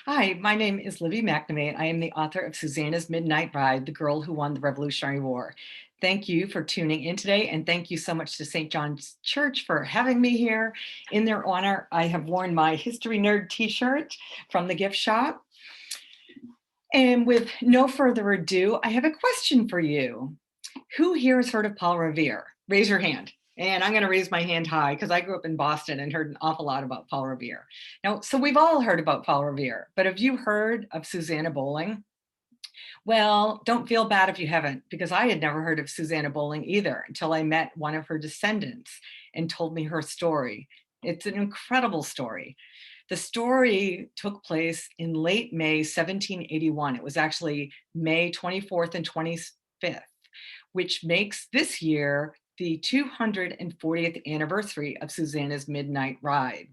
Hi, my name is Libby McNamee, and I am the author of Susanna's Midnight Ride, The Girl Who Won the Revolutionary War. Thank you for tuning in today, and thank you so much to St. John's Church for having me here. In their honor, I have worn my History Nerd t-shirt from the gift shop. And with no further ado, I have a question for you. Who here has heard of Paul Revere? Raise your hand. And I'm going to raise my hand high because I grew up in Boston and heard an awful lot about Paul Revere. Now, so we've all heard about Paul Revere, but have you heard of Susanna Bowling? Well, don't feel bad if you haven't, because I had never heard of Susanna Bowling either until I met one of her descendants and told me her story. It's an incredible story. The story took place in late May 1781. It was actually May 24th and 25th, which makes this year the 240th anniversary of Susanna's Midnight Ride.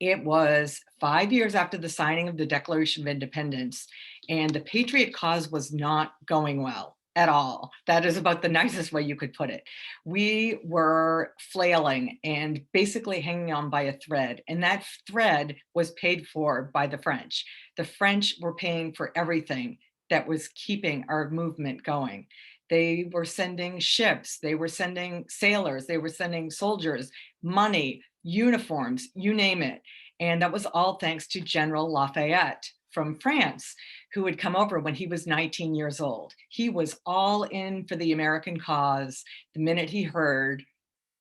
It was 5 years after the signing of the Declaration of Independence, and the Patriot cause was not going well at all. That is about the nicest way you could put it. We were flailing and basically hanging on by a thread, and that thread was paid for by the French. The French were paying for everything that was keeping our movement going. They were sending ships, they were sending sailors, they were sending soldiers, money, uniforms, you name it. And that was all thanks to General Lafayette from France, who had come over when he was 19 years old. He was all in for the American cause the minute he heard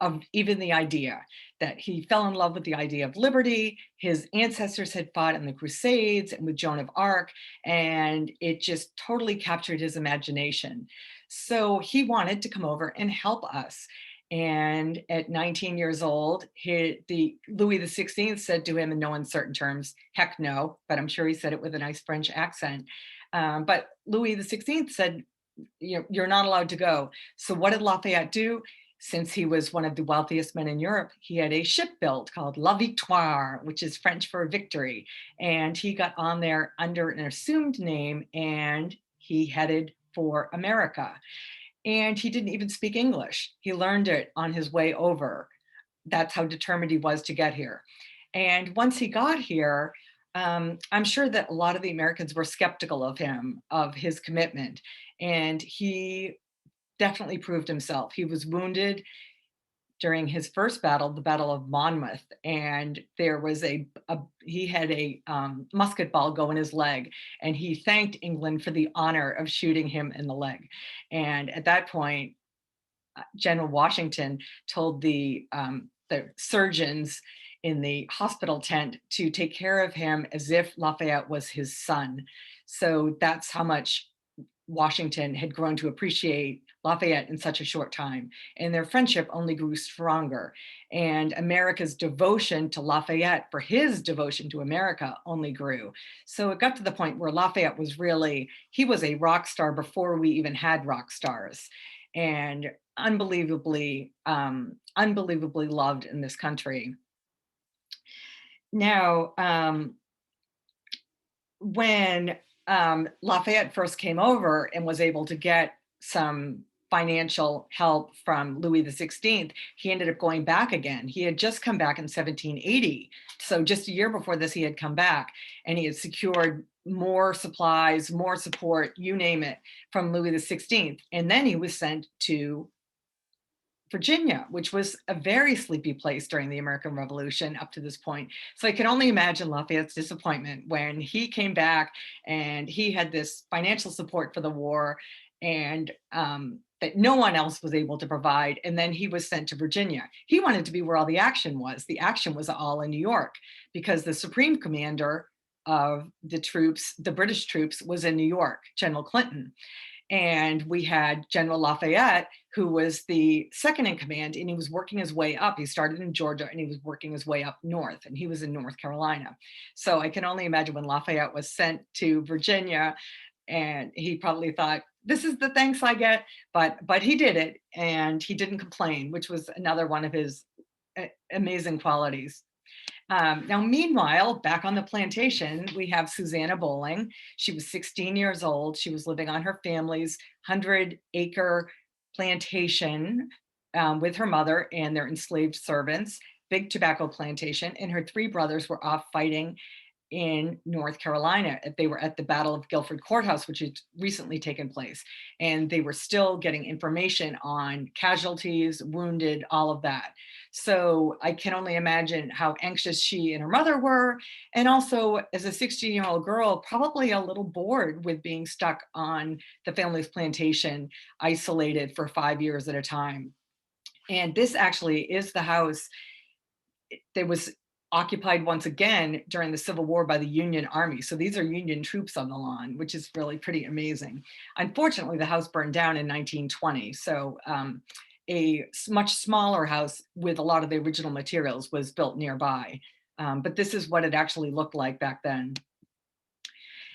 of even the idea, that he fell in love with the idea of liberty. His ancestors had fought in the Crusades and with Joan of Arc, and it just totally captured his imagination. So he wanted to come over and help us. And at 19 years old, Louis XVI said to him in no uncertain terms, heck no, but I'm sure he said it with a nice French accent. But Louis XVI said, you're not allowed to go. So what did Lafayette do? Since he was one of the wealthiest men in Europe, he had a ship built called La Victoire, which is French for victory. And he got on there under an assumed name and he headed for America. And he didn't even speak English. He learned it on his way over. That's how determined he was to get here. And once he got here, I'm sure that a lot of the Americans were skeptical of him, of his commitment. And he definitely proved himself. He was wounded during his first battle, the Battle of Monmouth, and there was he had a musket ball go in his leg, and he thanked England for the honor of shooting him in the leg. And at that point, General Washington told the surgeons in the hospital tent to take care of him as if Lafayette was his son. So that's how much Washington had grown to appreciate Lafayette in such a short time, and their friendship only grew stronger. And America's devotion to Lafayette for his devotion to America only grew. So it got to the point where Lafayette was he was a rock star before we even had rock stars, and unbelievably loved in this country. Now, when Lafayette first came over and was able to get some financial help from Louis XVI, he ended up going back again. He had just come back in 1780. So just a year before this, he had come back and he had secured more supplies, more support, you name it, from Louis XVI. And then he was sent to Virginia, which was a very sleepy place during the American Revolution up to this point. So I can only imagine Lafayette's disappointment when he came back and he had this financial support for the war and that no one else was able to provide. And then he was sent to Virginia. He wanted to be where all the action was. The action was all in New York because the supreme commander of the troops, the British troops, was in New York, General Clinton. And we had General Lafayette, who was the second in command, and he was working his way up. He started in Georgia and he was working his way up north, and he was in North Carolina. So I can only imagine when Lafayette was sent to Virginia, and he probably thought, this is the thanks I get, but he did it, and he didn't complain, which was another one of his amazing qualities. Now, meanwhile, back on the plantation, we have Susanna Bolling. She was 16 years old. She was living on her family's 100-acre plantation with her mother and their enslaved servants, big tobacco plantation, and her three brothers were off fighting in North Carolina. They were at the Battle of Guilford Courthouse, which had recently taken place. And they were still getting information on casualties, wounded, all of that. So I can only imagine how anxious she and her mother were. And also, as a 16-year-old girl, probably a little bored with being stuck on the family's plantation, isolated for 5 years at a time. And this actually is the house that was occupied once again during the Civil War by the Union Army. So these are Union troops on the lawn, which is really pretty amazing. Unfortunately, the house burned down in 1920. So a much smaller house with a lot of the original materials was built nearby. But this is what it actually looked like back then.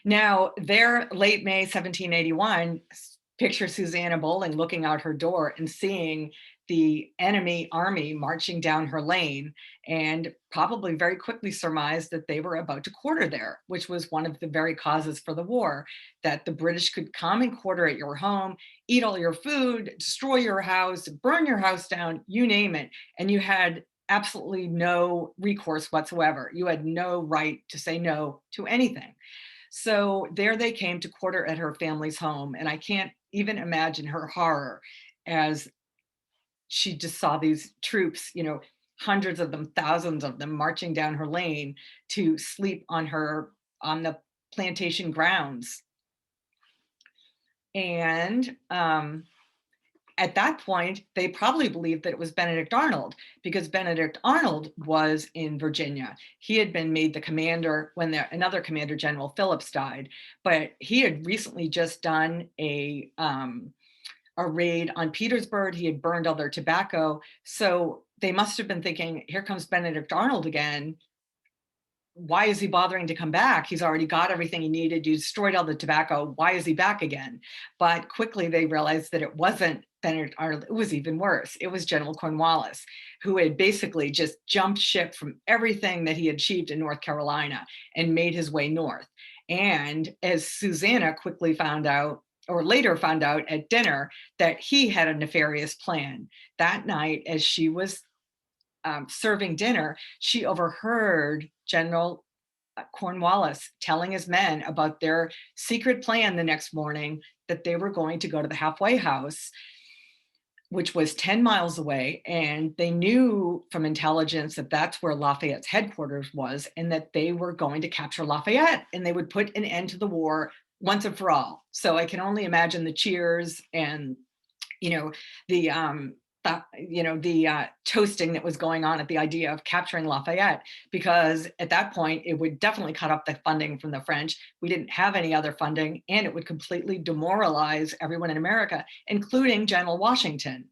Now, there, late May 1781, picture Susanna Bolling looking out her door and seeing the enemy army marching down her lane, and probably very quickly surmised that they were about to quarter there, which was one of the very causes for the war, that the British could come and quarter at your home, eat all your food, destroy your house, burn your house down, you name it, and you had absolutely no recourse whatsoever. You had no right to say no to anything. So there they came to quarter at her family's home. And I can't even imagine her horror as she just saw these troops, hundreds of them, thousands of them marching down her lane to sleep on the plantation grounds. And at that point, they probably believed that it was Benedict Arnold, because Benedict Arnold was in Virginia. He had been made the commander when another commander, General Phillips, died, but he had recently just done a raid on Petersburg. He had burned all their tobacco. So they must have been thinking, here comes Benedict Arnold again. Why is he bothering to come back? He's already got everything he needed. You destroyed all the tobacco. Why is he back again? But quickly they realized that it wasn't Benedict Arnold. It was even worse. It was General Cornwallis, who had basically just jumped ship from everything that he had achieved in North Carolina and made his way north. And as Susanna quickly found out, or later found out at dinner, that he had a nefarious plan. That night, as she was serving dinner, she overheard General Cornwallis telling his men about their secret plan the next morning, that they were going to go to the halfway house, which was 10 miles away. And they knew from intelligence that that's where Lafayette's headquarters was, and that they were going to capture Lafayette and they would put an end to the war once and for all. So I can only imagine the cheers and, the toasting that was going on at the idea of capturing Lafayette, because at that point it would definitely cut off the funding from the French. We didn't have any other funding, and it would completely demoralize everyone in America, including General Washington.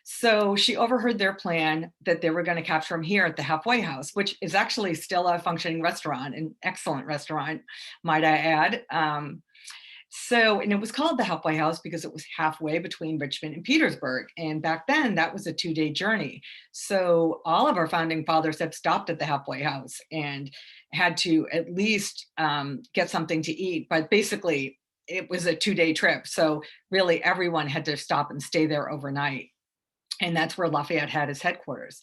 So she overheard their plan that they were going to capture him here at the halfway house, which is actually still a functioning restaurant, an excellent restaurant, might I add. And it was called the halfway house because it was halfway between Richmond and Petersburg. And back then that was a 2-day journey. So all of our founding fathers had stopped at the halfway house and had to at least get something to eat. But basically it was a 2-day trip. So really everyone had to stop and stay there overnight. And that's where Lafayette had his headquarters.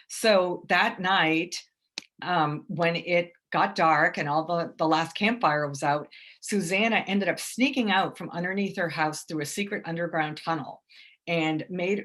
So that night, when it got dark and all the last campfire was out, Susanna ended up sneaking out from underneath her house through a secret underground tunnel,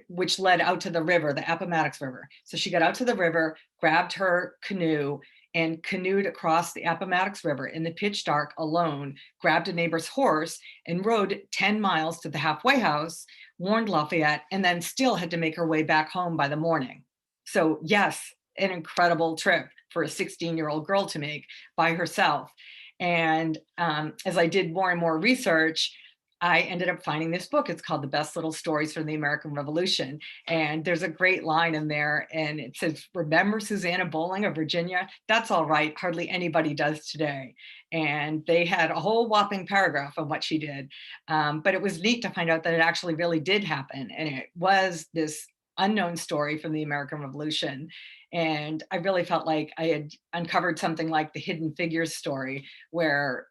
which led out to the river, the Appomattox River. So she got out to the river, grabbed her canoe, and canoed across the Appomattox River in the pitch dark alone, grabbed a neighbor's horse and rode 10 miles to the halfway house, warned Lafayette, and then still had to make her way back home by the morning. So yes, an incredible trip for a 16-year-old girl to make by herself. And as I did more and more research, I ended up finding this book. It's called The Best Little Stories from the American Revolution. And there's a great line in there, and it says, "Remember Susanna Bolling of Virginia? That's all right. Hardly anybody does today." And they had a whole whopping paragraph of what she did. But it was neat to find out that it actually really did happen. And it was this unknown story from the American Revolution. And I really felt like I had uncovered something like the Hidden Figures story, where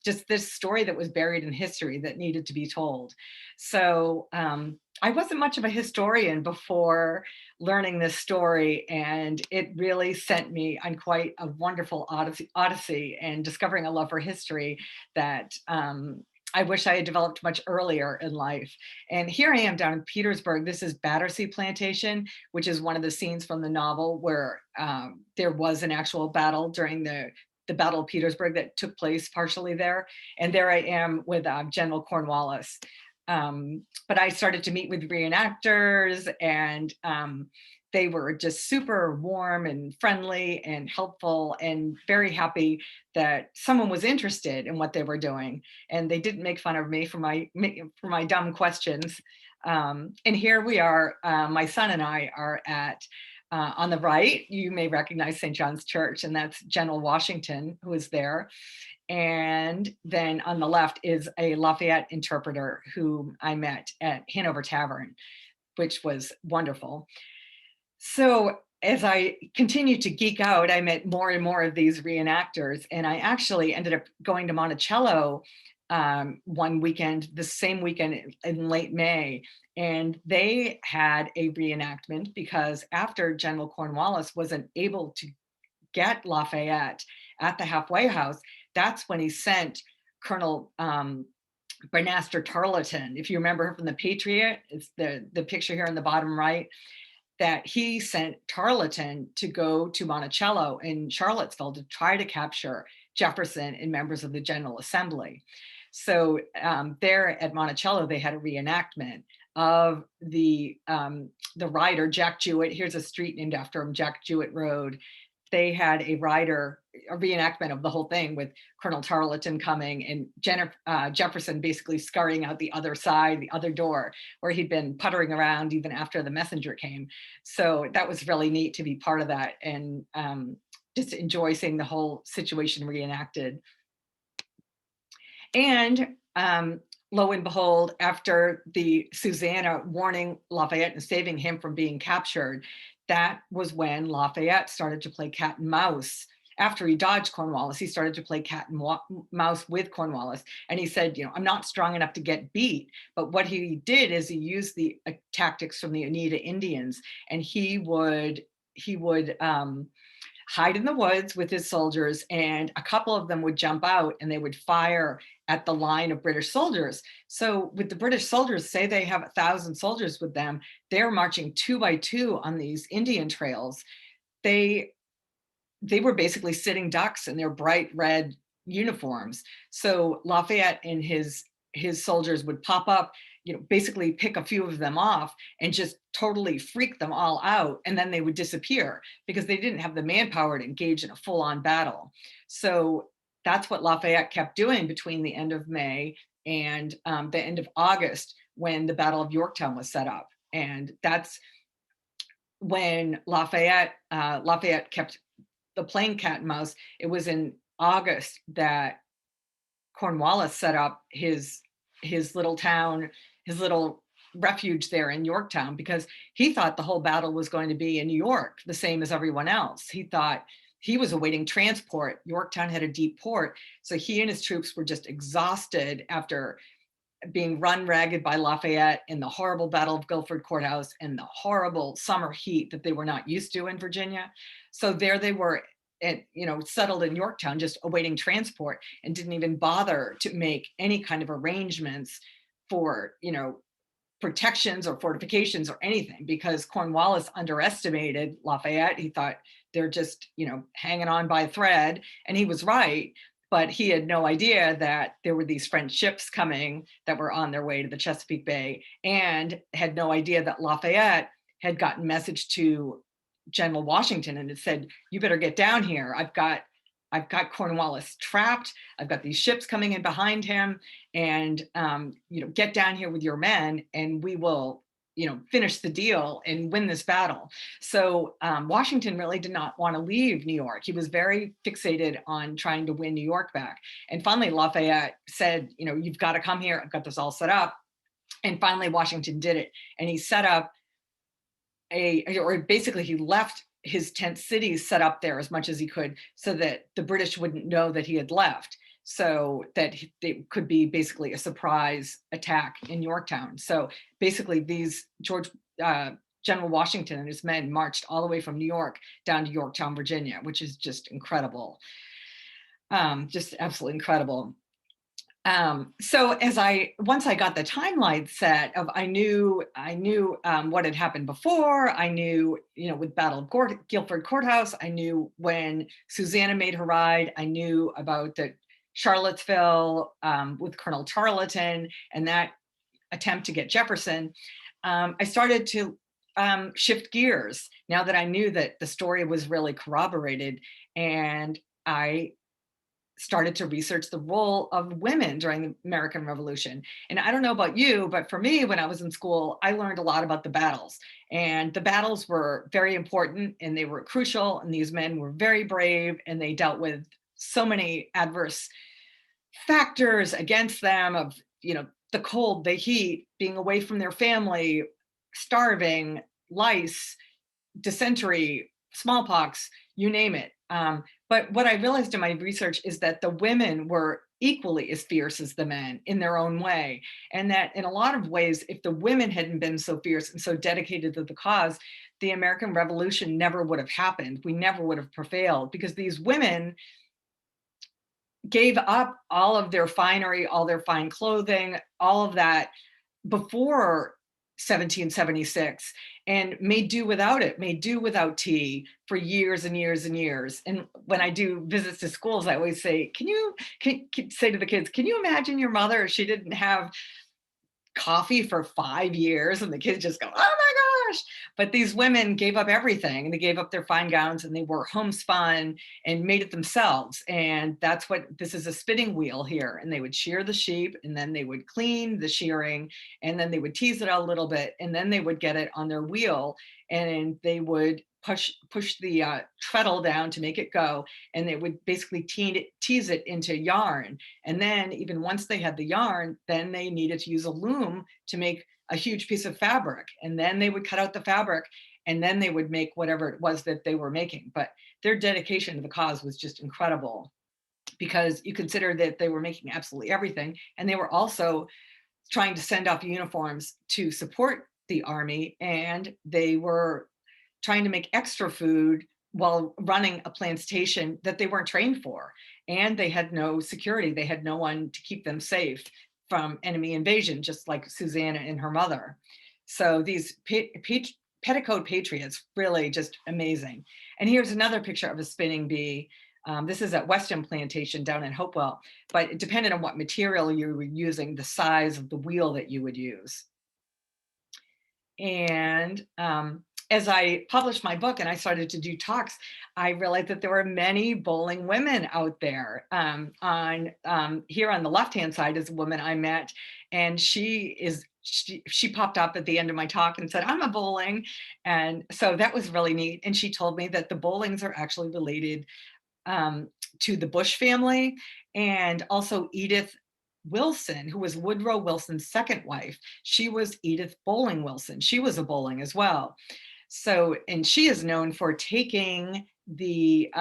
just this story that was buried in history that needed to be told. So I wasn't much of a historian before learning this story, and it really sent me on quite a wonderful odyssey and discovering a love for history that I wish I had developed much earlier in life. And here I am down in Petersburg. This is Battersea Plantation, which is one of the scenes from the novel where there was an actual battle during the Battle of Petersburg that took place partially there. And there I am with General Cornwallis. But I started to meet with reenactors, and they were just super warm and friendly and helpful and very happy that someone was interested in what they were doing. And they didn't make fun of me for my dumb questions. And here we are, my son and I are at, on the right, you may recognize St. John's Church, and that's General Washington, who is there. And then on the left is a Lafayette interpreter who I met at Hanover Tavern, which was wonderful. So as I continued to geek out, I met more and more of these reenactors, and I actually ended up going to Monticello one weekend, the same weekend in late May, and they had a reenactment because after General Cornwallis wasn't able to get Lafayette at the halfway house, that's when he sent Colonel Bernaster Tarleton. If you remember from the Patriot, it's the picture here in the bottom right, that he sent Tarleton to go to Monticello in Charlottesville to try to capture Jefferson and members of the General Assembly. So there at Monticello, they had a reenactment of the rider Jack Jewett. Here's a street named after him, Jack Jewett Road. They had a reenactment of the whole thing with Colonel Tarleton coming and Jefferson basically scurrying out the other side, the other door, where he'd been puttering around even after the messenger came. So that was really neat to be part of that, and just enjoy seeing the whole situation reenacted. And lo and behold, after the Susanna warning Lafayette and saving him from being captured, that was when Lafayette started to play cat and mouse. After he dodged Cornwallis, he started to play cat and mouse with Cornwallis. And he said, I'm not strong enough to get beat. But what he did is he used the tactics from the Oneida Indians, and he would hide in the woods with his soldiers, and a couple of them would jump out and they would fire at the line of British soldiers. So with the British soldiers, say they have 1,000 soldiers with them, they're marching 2 by 2 on these Indian trails. They were basically sitting ducks in their bright red uniforms. So Lafayette and his soldiers would pop up, basically pick a few of them off and just totally freak them all out. And then they would disappear because they didn't have the manpower to engage in a full-on battle. So that's what Lafayette kept doing between the end of May and the end of August, when the Battle of Yorktown was set up. And that's when Lafayette kept the playing cat and mouse. It was in August that Cornwallis set up his little town, his little refuge there in Yorktown, because he thought the whole battle was going to be in New York, the same as everyone else. He thought he was awaiting transport. Yorktown had a deep port. So he and his troops were just exhausted after being run ragged by Lafayette in the horrible Battle of Guilford Courthouse and the horrible summer heat that they were not used to in Virginia. So there they were, settled in Yorktown, just awaiting transport, and didn't even bother to make any kind of arrangements for, protections or fortifications or anything, because Cornwallis underestimated Lafayette. He thought they're just, hanging on by a thread, and he was right. But he had no idea that there were these French ships coming that were on their way to the Chesapeake Bay, and had no idea that Lafayette had gotten message to General Washington and had said, you better get down here. I've got Cornwallis trapped. I've got these ships coming in behind him, and get down here with your men, and we will, finish the deal and win this battle. So Washington really did not want to leave New York. He was very fixated on trying to win New York back. And finally, Lafayette said, you've got to come here. I've got this all set up. And finally, Washington did it, and he set up basically he left his tent cities set up there as much as he could so that the British wouldn't know that he had left, so that it could be basically a surprise attack in Yorktown. So basically these General Washington and his men marched all the way from New York down to Yorktown, Virginia, which is just incredible. Just absolutely incredible. So once I got the timeline set of, I knew what had happened before. I knew, with Battle of Guilford Courthouse, I knew when Susanna made her ride. I knew about the Charlottesville with Colonel Tarleton and that attempt to get Jefferson. I started to shift gears now that I knew that the story was really corroborated, and I started to research the role of women during the American Revolution. And I don't know about you, but for me, when I was in school, I learned a lot about the battles. And the battles were very important and they were crucial. And these men were very brave and they dealt with so many adverse factors against them of, the cold, the heat, being away from their family, starving, lice, dysentery, smallpox, you name it. But what I realized in my research is that the women were equally as fierce as the men in their own way. And that in a lot of ways, if the women hadn't been so fierce and so dedicated to the cause, the American Revolution never would have happened. We never would have prevailed, because these women gave up all of their finery, all their fine clothing, all of that before 1776, and made do without it, made do without tea for years and years and years. And when I do visits to schools, I always say, can say to the kids, can you imagine your mother if she didn't have coffee for 5 years? And the kids just go, oh my gosh. But these women gave up everything, and they gave up their fine gowns and they wore homespun and made it themselves. And that's what this is, a spinning wheel here. And they would shear the sheep, and then they would clean the shearing, and then they would tease it out a little bit, and then they would get it on their wheel, and they would push the treadle down to make it go, and they would basically tease it into yarn. And then even once they had the yarn, then they needed to use a loom to make a huge piece of fabric, and then they would cut out the fabric, and then they would make whatever it was that they were making. But their dedication to the cause was just incredible, because you consider that they were making absolutely everything, and they were also trying to send off uniforms to support the army, and they were trying to make extra food while running a plantation that they weren't trained for. And they had no security. They had no one to keep them safe from enemy invasion, just like Susanna and her mother. So these petticoat patriots, really just amazing. And here's another picture of a spinning bee. This is at Weston Plantation down in Hopewell, but it depended on what material you were using, the size of the wheel that you would use. And as I published my book and I started to do talks, I realized that there were many bowling women out there. Here on the left-hand side is a woman I met, and she popped up at the end of my talk and said, I'm a bowling. And so that was really neat. And she told me that the Bowlings are actually related to the Bush family, and also Edith Wilson, who was Woodrow Wilson's second wife. She was Edith Bolling Wilson. She was a bowling as well. So, and she is known for taking the,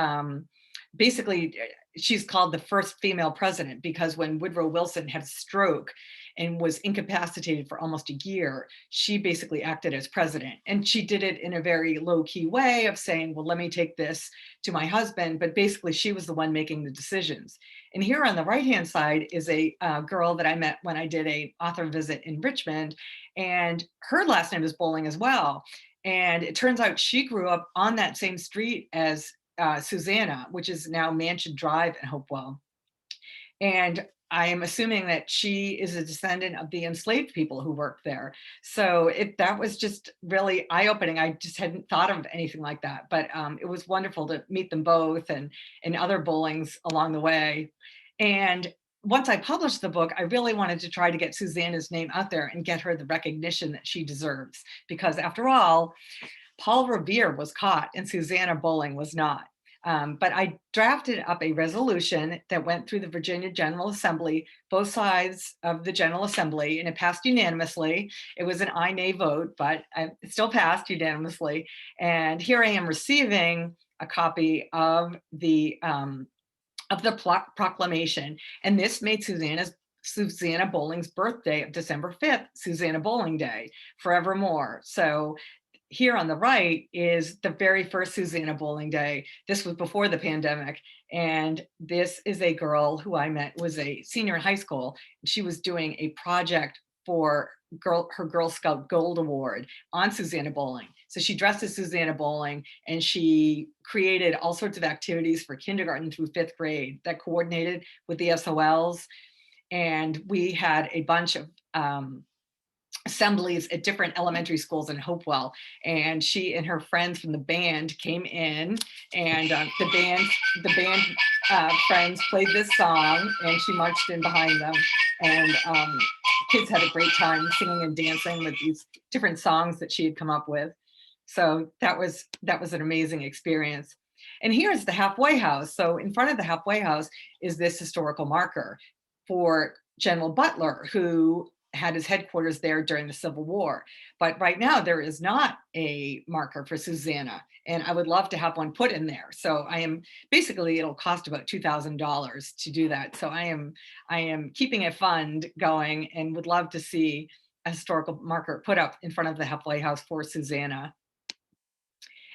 basically, she's called the first female president, because when Woodrow Wilson had a stroke and was incapacitated for almost a year, she basically acted as president. And she did it in a very low-key way of saying, well, let me take this to my husband. But basically, she was the one making the decisions. And here on the right-hand side is a girl that I met when I did a author visit in Richmond. And her last name is Bolling as well. And it turns out she grew up on that same street as Susanna, which is now Mansion Drive in Hopewell. And I am assuming that she is a descendant of the enslaved people who worked there. So that was just really eye-opening. I just hadn't thought of anything like that, but it was wonderful to meet them both and other Bowlings along the way. And once I published the book, I really wanted to try to get Susanna's name out there and get her the recognition that she deserves. Because after all, Paul Revere was caught and Susanna Bolling was not. But I drafted up a resolution that went through the Virginia General Assembly, both sides of the General Assembly, and it passed unanimously. It was an aye nay vote, but it still passed unanimously. And here I am receiving a copy of the proclamation. And this made Susannah Bowling's birthday of December 5th, Susanna Bowling Day, forevermore. So here on the right is the very first Susanna Bowling Day. This was before the pandemic. And this is a girl who I met, was a senior in high school. She was doing a project for her Girl Scout Gold Award on Susanna Bowling. So she dressed as Susanna Bowling and she created all sorts of activities for kindergarten through 5th grade that coordinated with the SOLs. And we had a bunch of assemblies at different elementary schools in Hopewell, and she and her friends from the band came in, and the band friends played this song, and she marched in behind them, and kids had a great time singing and dancing with these different songs that she had come up with. So that was an amazing experience. And here's the halfway house. So in front of the halfway house is this historical marker for General Butler, who had his headquarters there during the Civil War. But right now there is not a marker for Susanna, and I would love to have one put in there. So basically it'll cost about $2,000 to do that. So I am keeping a fund going and would love to see a historical marker put up in front of the halfway house for Susanna.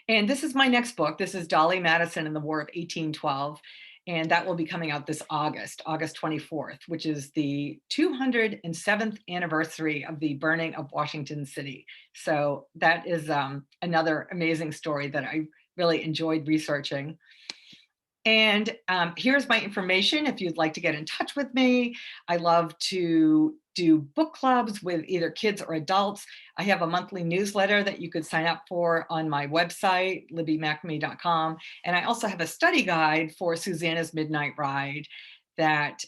And this is my next book. This is Dolly Madison and the War of 1812. And that will be coming out this August 24th, which is the 207th anniversary of the burning of Washington City. So that is another amazing story that I really enjoyed researching. And here's my information if you'd like to get in touch with me. I love to do book clubs with either kids or adults. I have a monthly newsletter that you could sign up for on my website, libbymcnamee.com. And I also have a study guide for Susanna's Midnight Ride that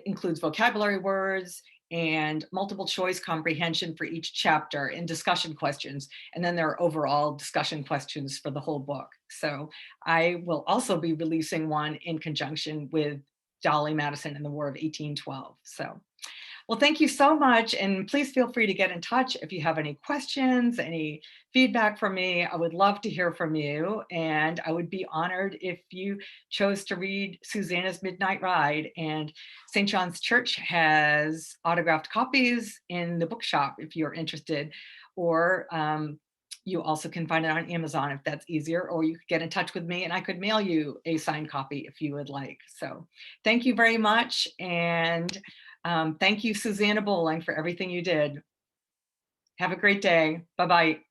includes vocabulary words and multiple choice comprehension for each chapter and discussion questions. And then there are overall discussion questions for the whole book. So I will also be releasing one in conjunction with Dolly Madison and the War of 1812. So, well, thank you so much. And please feel free to get in touch if you have any questions, any feedback from me. I would love to hear from you. And I would be honored if you chose to read Susanna's Midnight Ride. And St. John's Church has autographed copies in the bookshop if you're interested, or you also can find it on Amazon if that's easier, or you could get in touch with me and I could mail you a signed copy if you would like. So thank you very much. And thank you, Susanna Bowling, for everything you did. Have a great day. Bye-bye.